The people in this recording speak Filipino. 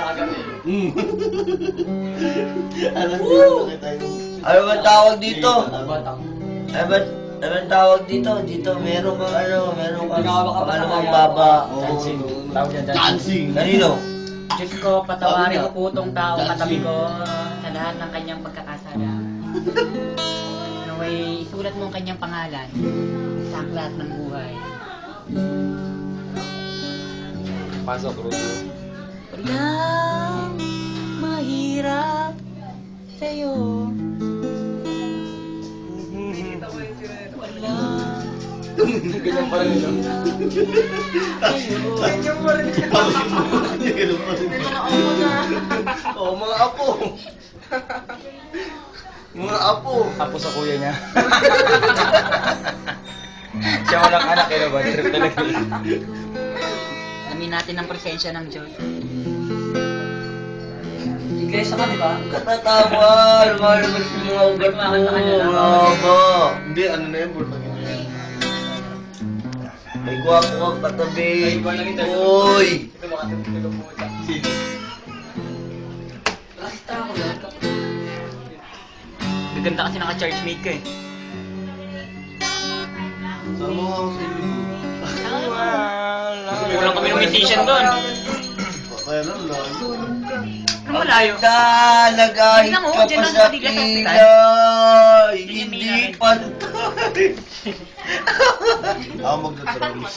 kagabi. Alam mo kita yung... Ano ba tawag dito? Batang. Ano ba tawag dito? Dito meron kang meron kang pangalawang baba. Dancing. Tawag yan, Dancing. Kanino? Diyos ko, patawarin ko po itong tao katabi ko sa lahat ng kanyang pagkakasala. Naway, isulat mo ang kanyang pangalan sa aklat ng buhay. Pasok, Rudo. Walang mahirap sa'yo. Walang Ganyan pa rin yun. sa'yo. Ganyan pa rin. Ganyan pa rin. Oo, mga apo. Mga apo. Apo sa kuya niya. Siya walang anak, eh, ba? Trip talaga yun. Amin natin ang presensya ng Diyos. Iglesia ka, di ba? Katatama! Lumalabas yung mga ugat mo! Mama! Hindi, ano na yun, bro. May gwapo kang katabi! Ay, iba lang ito. Uy! Ito makatipid ng puta. Sige. Basta ako yan. Gaganda kasi naka-churchmate ko eh. Sama ako sa inyo. Kulang kami ng musician doon. Kaya lang lang. Ano malayo? Nagahit Diyan lang, oh. ka Diyan pa lang sa sa Bigla sa hospital. kilay! Diyan yung Hindi may pantay! Ako magdadrums.